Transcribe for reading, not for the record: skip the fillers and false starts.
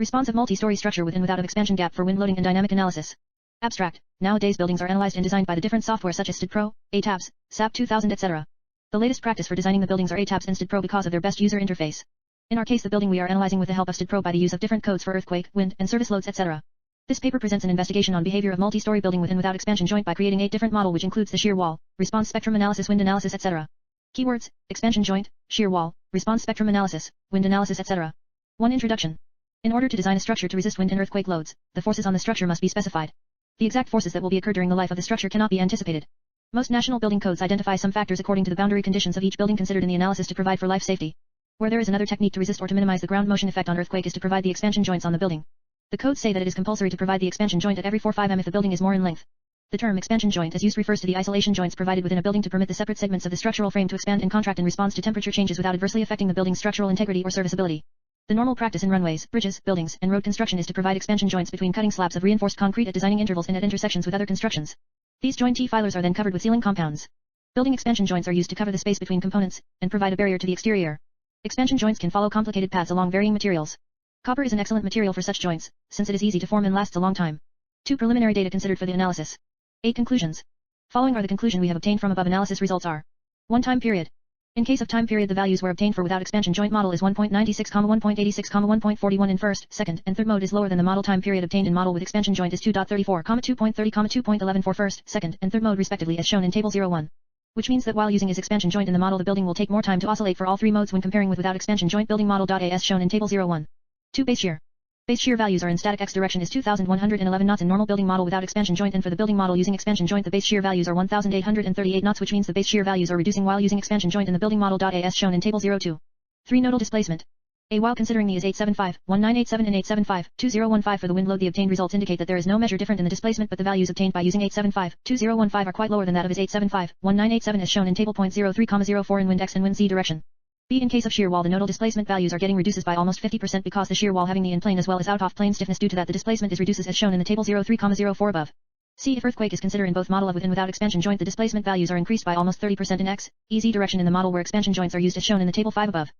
Responsive multi-story structure with and without of expansion gap for wind loading and dynamic analysis. Abstract. Nowadays buildings are analyzed and designed by the different software such as STAAD Pro, Etabs, SAP 2000 etc. The latest practice for designing the buildings are Etabs and STAAD Pro because of their best user interface. In our case the building we are analyzing with the help of STAAD Pro by the use of different codes for earthquake, wind, and service loads etc. This paper presents an investigation on behavior of multi-story building with and without expansion joint by creating 8 different model which includes the shear wall, response spectrum analysis, wind analysis etc. Keywords: expansion joint, shear wall, response spectrum analysis, wind analysis etc. 1. Introduction. In order to design a structure to resist wind and earthquake loads, the forces on the structure must be specified. The exact forces that will be occur during the life of the structure cannot be anticipated. Most national building codes identify some factors according to the boundary conditions of each building considered in the analysis to provide for life safety. Where there is another technique to resist or to minimize the ground motion effect on earthquake is to provide the expansion joints on the building. The codes say that it is compulsory to provide the expansion joint at every 4-5 m if the building is more in length. The term expansion joint as used refers to the isolation joints provided within a building to permit the separate segments of the structural frame to expand and contract in response to temperature changes without adversely affecting the building's structural integrity or serviceability. The normal practice in runways, bridges, buildings, and road construction is to provide expansion joints between cutting slabs of reinforced concrete at designing intervals and at intersections with other constructions. These joint T-filers are then covered with sealing compounds. Building expansion joints are used to cover the space between components, and provide a barrier to the exterior. Expansion joints can follow complicated paths along varying materials. Copper is an excellent material for such joints, since it is easy to form and lasts a long time. 2. Preliminary data considered for the analysis. 8 conclusions. Following are the conclusion we have obtained from above analysis results are. 1. Time period. In case of time period the values were obtained for without expansion joint model is 1.96, 1.86, 1.41 in first, second, and third mode is lower than the model time period obtained in model with expansion joint is 2.34, 2.30, 2.11 for first, second, and third mode respectively as shown in table 01. Which means that while using is expansion joint in the model the building will take more time to oscillate for all 3 modes when comparing with without expansion joint building model. As shown in table 01. 2. Base shear. Base shear values are in static x direction is 2111 knots in normal building model without expansion joint, and for the building model using expansion joint the base shear values are 1838 knots, which means the base shear values are reducing while using expansion joint in the building model. As shown in table 02. 3. Nodal displacement. A. While considering the is 875, 1987 and 875, 2015 for the wind load the obtained results indicate that there is no measure different in the displacement but the values obtained by using 875, 2015 are quite lower than that of is 875, 1987 as shown in table 0.03,04 in wind x and wind z direction. B. In case of shear wall the nodal displacement values are getting reduces by almost 50% because the shear wall having the in-plane as well as out-of-plane stiffness due to that the displacement is reduces as shown in the table 03,04 above. C. If earthquake is considered in both model of with and without expansion joint the displacement values are increased by almost 30% in x, EZ direction in the model where expansion joints are used as shown in the table 5 above.